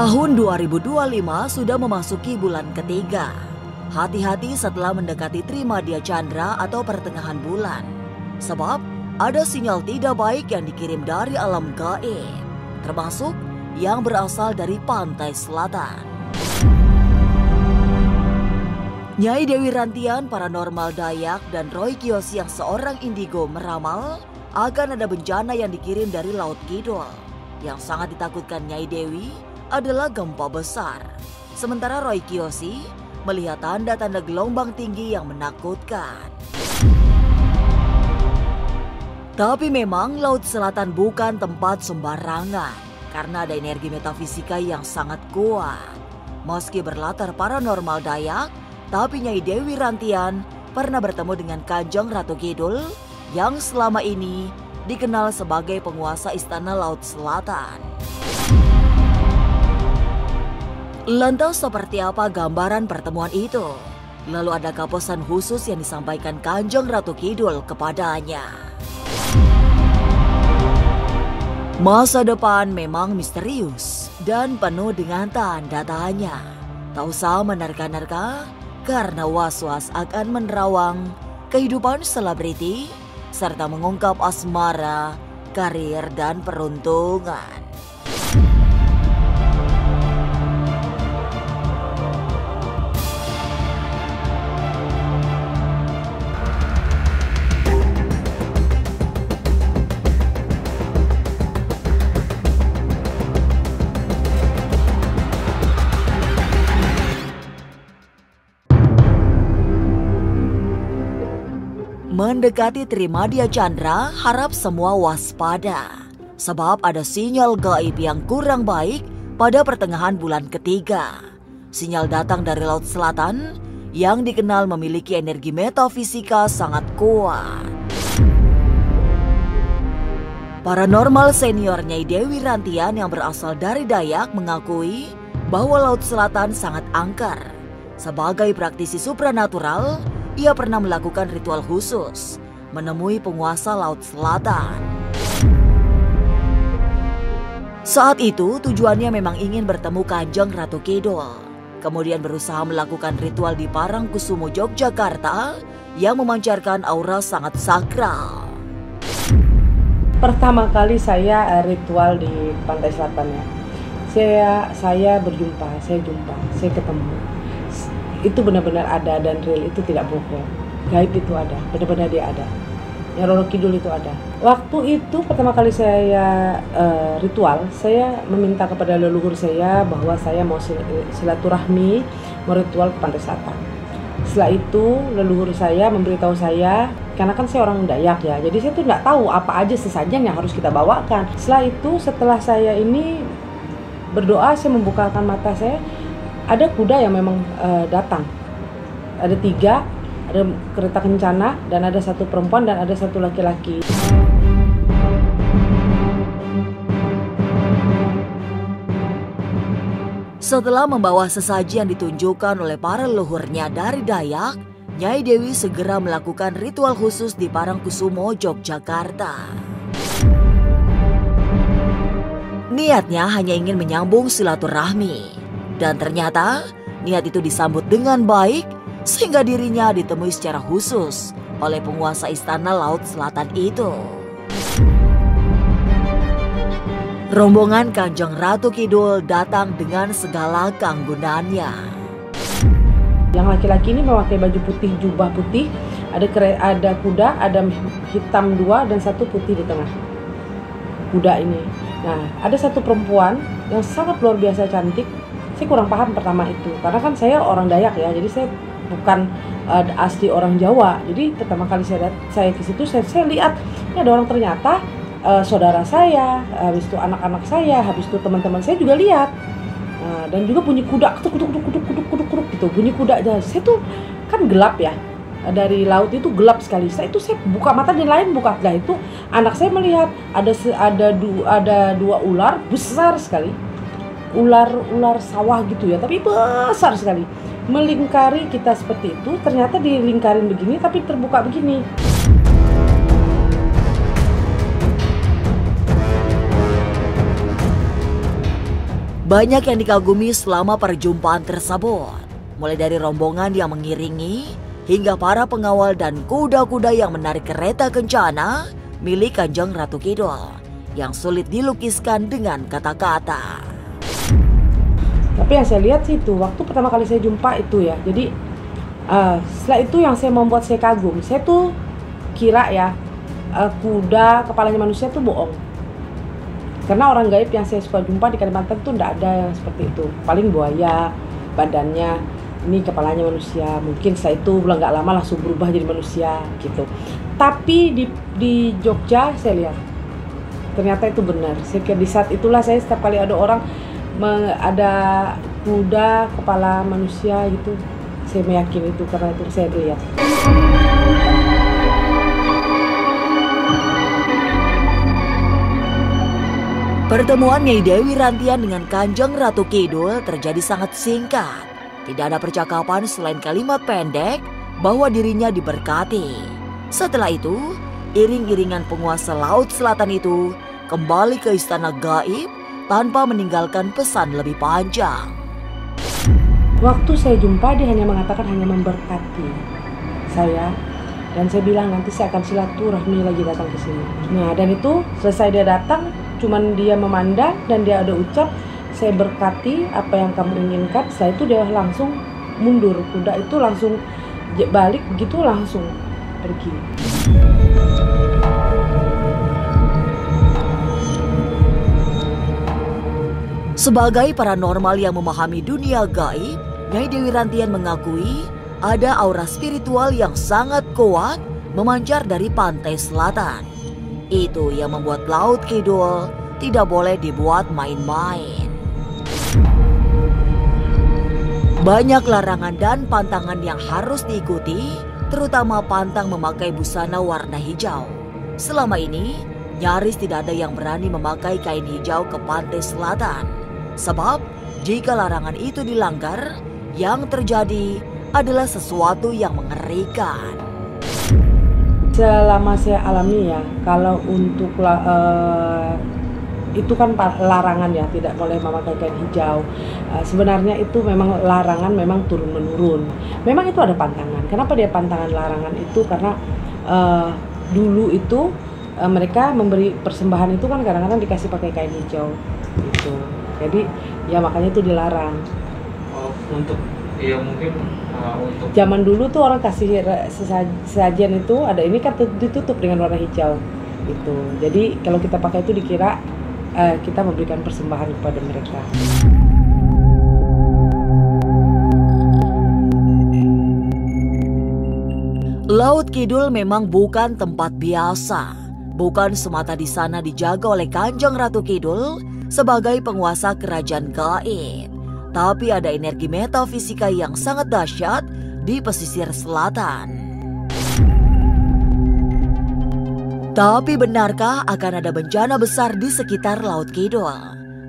Tahun 2025 sudah memasuki bulan ketiga. Hati-hati setelah mendekati Trimadia Chandra atau pertengahan bulan. Sebab ada sinyal tidak baik yang dikirim dari alam gaib, termasuk yang berasal dari pantai selatan. Nyai Dewi Rantian, paranormal Dayak, dan Roy Kiyoshi yang seorang indigo meramal akan ada bencana yang dikirim dari Laut Kidul. Yang sangat ditakutkan Nyai Dewi adalah gempa besar. Sementara Roy Kiyoshi melihat tanda-tanda gelombang tinggi yang menakutkan. Tapi memang Laut Selatan bukan tempat sembarangan karena ada energi metafisika yang sangat kuat. Meski berlatar paranormal Dayak, tapi Nyai Dewi Rantian pernah bertemu dengan Kanjeng Ratu Kidul yang selama ini dikenal sebagai penguasa Istana Laut Selatan. Lantas seperti apa gambaran pertemuan itu? Lalu adakah pesan khusus yang disampaikan Kanjeng Ratu Kidul kepadanya? Masa depan memang misterius dan penuh dengan tanda tanya. Tak usah menerka-nerka karena was-was akan menerawang kehidupan selebriti serta mengungkap asmara, karir, dan peruntungan. Mendekati Trimadia Chandra, harap semua waspada. Sebab ada sinyal gaib yang kurang baik pada pertengahan bulan ketiga. Sinyal datang dari Laut Selatan yang dikenal memiliki energi metafisika sangat kuat. Paranormal senior Nyai Dewi Rantian yang berasal dari Dayak mengakui bahwa Laut Selatan sangat angker. Sebagai praktisi supranatural, ia pernah melakukan ritual khusus, menemui penguasa Laut Selatan. Saat itu tujuannya memang ingin bertemu Kanjeng Ratu Kidul. Kemudian berusaha melakukan ritual di Parangkusumo, Yogyakarta yang memancarkan aura sangat sakral. Pertama kali saya ritual di Pantai Selatan ya. Saya berjumpa, saya ketemu. Itu benar-benar ada dan real, itu tidak bohong. Gaib itu ada, benar-benar dia ada. Yang Roro Kidul itu ada. Waktu itu pertama kali saya ritual, saya meminta kepada leluhur saya bahwa saya mau silaturahmi, mau ritual ke Pantai Selatan. Setelah itu leluhur saya memberitahu saya, karena kan saya orang Dayak ya, jadi saya tuh nggak tahu apa aja sesajen yang harus kita bawakan. Setelah saya ini berdoa, saya membukakan mata saya. Ada kuda yang memang datang. Ada 3, ada kereta kencana, dan ada 1 perempuan, dan ada 1 laki-laki. Setelah membawa sesaji yang ditunjukkan oleh para leluhurnya dari Dayak, Nyai Dewi segera melakukan ritual khusus di Parangkusumo, Yogyakarta. Niatnya hanya ingin menyambung silaturahmi. Dan ternyata niat itu disambut dengan baik sehingga dirinya ditemui secara khusus oleh penguasa Istana Laut Selatan itu. Rombongan Kanjeng Ratu Kidul datang dengan segala keanggunannya. Yang laki-laki ini memakai baju putih, jubah putih, ada kuda, ada hitam 2 dan 1 putih di tengah kuda ini. Nah, ada 1 perempuan yang sangat luar biasa cantik. Saya kurang paham pertama itu, karena kan saya orang Dayak ya, jadi saya bukan asli orang Jawa. Jadi pertama kali saya ke situ, saya lihat ini ada orang, ternyata saudara saya, habis itu anak-anak saya, habis itu teman-teman saya juga lihat. Dan juga bunyi kuda, kuduk gitu, bunyi kuda aja. Saya tuh kan gelap ya, dari laut itu gelap sekali. Saya buka mata dan lain buka. Nah itu anak saya melihat ada 2 ular besar sekali. Ular sawah gitu ya, tapi besar sekali, melingkari kita seperti itu. Ternyata dilingkarin begini tapi terbuka begini. Banyak yang dikagumi selama perjumpaan tersebut, mulai dari rombongan yang mengiringi hingga para pengawal dan kuda-kuda yang menarik kereta kencana milik Kanjeng Ratu Kidul yang sulit dilukiskan dengan kata-kata. Tapi yang saya lihat sih itu waktu pertama kali saya jumpa itu ya. Jadi setelah itu yang saya membuat saya kagum. Saya tuh kira ya kuda kepalanya manusia tuh bohong. Karena orang gaib yang saya suka jumpa di Kalimantan tuh tidak ada yang seperti itu. Paling buaya badannya, ini kepalanya manusia. Mungkin setelah itu nggak lama langsung berubah jadi manusia gitu. Tapi di Jogja saya lihat ternyata itu benar. Saya kira di saat itulah saya setiap kali ada orang ada kuda kepala manusia gitu, saya meyakini itu karena itu saya lihat. Pertemuan Nyai Dewi Rantian dengan Kanjeng Ratu Kidul terjadi sangat singkat. Tidak ada percakapan selain kalimat pendek bahwa dirinya diberkati. Setelah itu, iring-iringan penguasa Laut Selatan itu kembali ke istana gaib tanpa meninggalkan pesan lebih panjang. Waktu saya jumpa dia hanya mengatakan hanya memberkati saya dan saya bilang nanti saya akan silaturahmi lagi datang ke sini. Nah dan itu selesai dia datang, cuman dia memandang dan dia ada ucap saya berkati apa yang kamu inginkan. Setelah itu dia langsung mundur, kuda itu langsung balik begitu langsung pergi. Sebagai paranormal yang memahami dunia gaib, Nyai Dewi Rantian mengakui ada aura spiritual yang sangat kuat memancar dari pantai selatan. Itu yang membuat Laut Kidul tidak boleh dibuat main-main. Banyak larangan dan pantangan yang harus diikuti, terutama pantang memakai busana warna hijau. Selama ini, nyaris tidak ada yang berani memakai kain hijau ke pantai selatan. Sebab, jika larangan itu dilanggar, yang terjadi adalah sesuatu yang mengerikan. Selama saya alami ya, kalau untuk itu kan larangan ya, tidak boleh memakai kain hijau. Sebenarnya itu memang larangan, memang turun-menurun. Memang itu ada pantangan. Kenapa dia pantangan larangan itu? Karena dulu itu mereka memberi persembahan itu kan kadang-kadang dikasih pakai kain hijau gitu. Jadi ya makanya itu dilarang. Untuk ya mungkin untuk zaman dulu tuh orang kasih sesajen itu ada ini kan ditutup dengan warna hijau gitu. Jadi kalau kita pakai itu dikira kita memberikan persembahan kepada mereka. Laut Kidul memang bukan tempat biasa. Bukan semata di sana dijaga oleh Kanjeng Ratu Kidul sebagai penguasa kerajaan gaib. Tapi ada energi metafisika yang sangat dahsyat di pesisir selatan. Tapi benarkah akan ada bencana besar di sekitar Laut Kidul?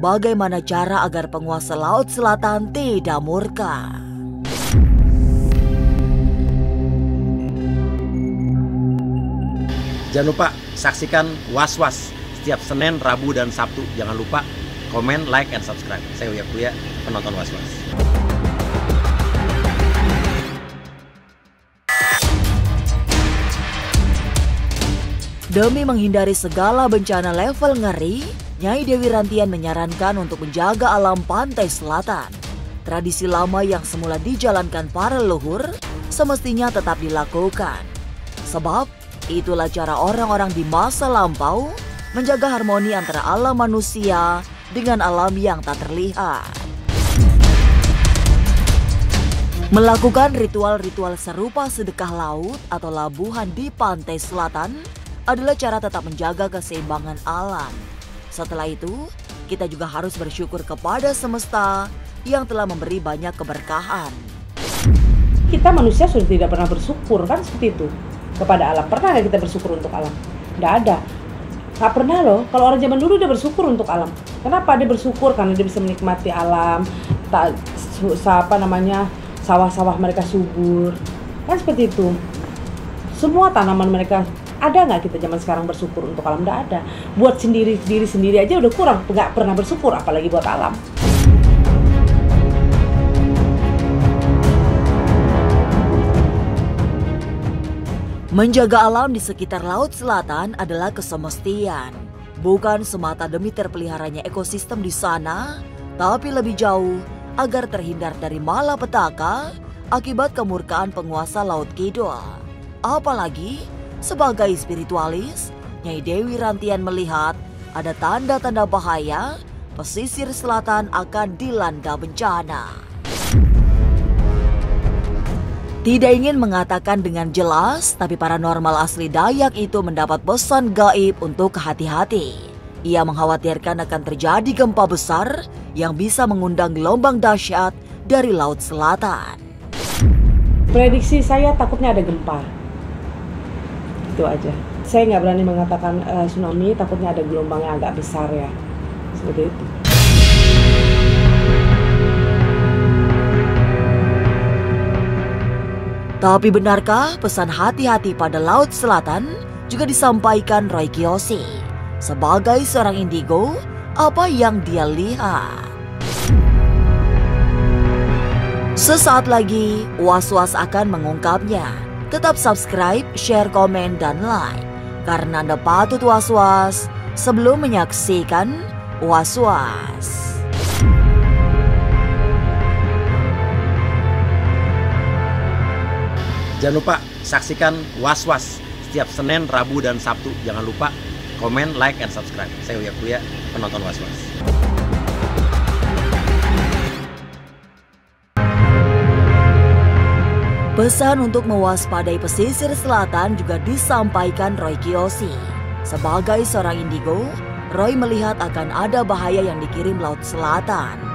Bagaimana cara agar penguasa Laut Selatan tidak murka? Jangan lupa saksikan Was-Was setiap Senin, Rabu, dan Sabtu. Jangan lupa komen, like, and subscribe. Saya Uya Kuya, penonton Was-Was. Demi menghindari segala bencana level ngeri, Nyai Dewi Rantian menyarankan untuk menjaga alam pantai selatan. Tradisi lama yang semula dijalankan para leluhur semestinya tetap dilakukan. Sebab itulah cara orang-orang di masa lampau menjaga harmoni antara alam manusia dengan alam yang tak terlihat. Melakukan ritual-ritual serupa sedekah laut atau labuhan di pantai selatan adalah cara tetap menjaga keseimbangan alam. Setelah itu, kita juga harus bersyukur kepada semesta yang telah memberi banyak keberkahan. Kita manusia sudah tidak pernah bersyukur kan seperti itu kepada alam. Pernah nggak kita bersyukur untuk alam? Nggak ada. Nggak pernah loh. Kalau orang zaman dulu dia bersyukur untuk alam. Kenapa dia bersyukur? Karena dia bisa menikmati alam, sawah-sawah mereka subur, kan seperti itu. Semua tanaman mereka. Ada nggak kita zaman sekarang bersyukur untuk alam? Nggak ada. Buat diri sendiri aja udah kurang, nggak pernah bersyukur, apalagi buat alam. Menjaga alam di sekitar Laut Selatan adalah kesemestian. Bukan semata demi terpeliharanya ekosistem di sana, tapi lebih jauh agar terhindar dari malapetaka akibat kemurkaan penguasa Laut Kidul. Apalagi sebagai spiritualis, Nyai Dewi Rantian melihat ada tanda-tanda bahaya pesisir selatan akan dilanda bencana. Tidak ingin mengatakan dengan jelas, tapi paranormal asli Dayak itu mendapat pesan gaib untuk hati-hati. Ia mengkhawatirkan akan terjadi gempa besar yang bisa mengundang gelombang dahsyat dari Laut Selatan. Prediksi saya takutnya ada gempa. Itu aja. Saya nggak berani mengatakan tsunami, takutnya ada gelombang yang agak besar ya. Seperti itu. Tapi benarkah pesan hati-hati pada Laut Selatan juga disampaikan Roy Kiyoshi? Sebagai seorang indigo, apa yang dia lihat? Sesaat lagi, Was-Was akan mengungkapnya. Tetap subscribe, share, komen, dan like. Karena Anda patut was-was sebelum menyaksikan Was-Was. Jangan lupa saksikan Was-Was setiap Senin, Rabu, dan Sabtu. Jangan lupa komen, like, and subscribe. Saya Uya Kuya, penonton Was-Was. Pesan untuk mewaspadai pesisir selatan juga disampaikan Roy Kiyoshi. Sebagai seorang indigo, Roy melihat akan ada bahaya yang dikirim Laut Selatan.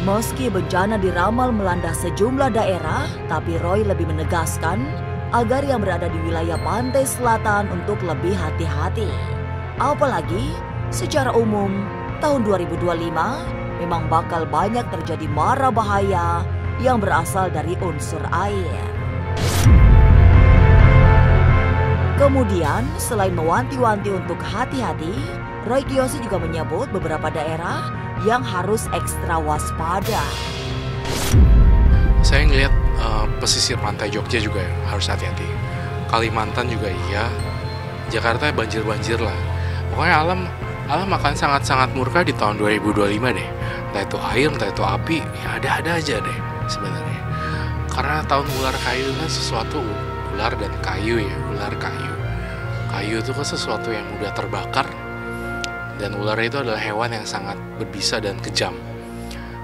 Meski bencana diramal melanda sejumlah daerah, tapi Roy lebih menegaskan agar yang berada di wilayah pantai selatan untuk lebih hati-hati. Apalagi secara umum tahun 2025 memang bakal banyak terjadi mara bahaya yang berasal dari unsur air. Kemudian selain mewanti-wanti untuk hati-hati, Roy Kiyoshi juga menyebut beberapa daerah yang harus ekstra waspada. Saya ngelihat pesisir pantai Jogja juga harus hati-hati. Kalimantan juga iya. Jakarta banjir-banjir lah. Pokoknya alam akan sangat-sangat murka di tahun 2025 deh. Entah itu air, entah itu api, ya ada-ada aja deh sebenarnya. Karena tahun ular kayu kan sesuatu, ular dan kayu ya, ular kayu. Kayu itu kan sesuatu yang mudah terbakar. Dan ular itu adalah hewan yang sangat berbisa dan kejam.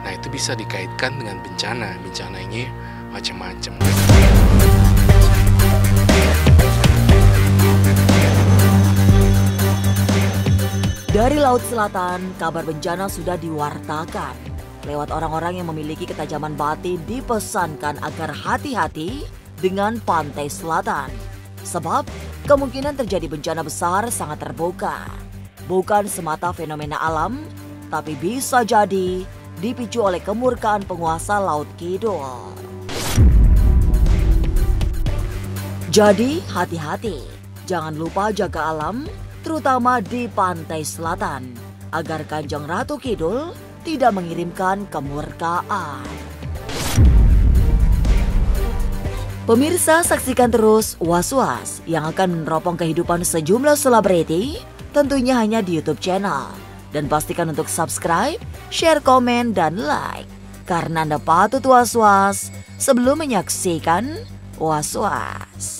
Nah itu bisa dikaitkan dengan bencana. Bencana ini macam-macam. Dari Laut Selatan, kabar bencana sudah diwartakan. Lewat orang-orang yang memiliki ketajaman batin dipesankan agar hati-hati dengan pantai selatan. Sebab kemungkinan terjadi bencana besar sangat terbuka. Bukan semata fenomena alam, tapi bisa jadi dipicu oleh kemurkaan penguasa Laut Kidul. Jadi hati-hati, jangan lupa jaga alam, terutama di pantai selatan, agar Kanjeng Ratu Kidul tidak mengirimkan kemurkaan. Pemirsa, saksikan terus Was-Was yang akan meneropong kehidupan sejumlah selebriti, tentunya hanya di YouTube channel. Dan pastikan untuk subscribe, share, komen, dan like. Karena Anda patut was-was sebelum menyaksikan Was-Was.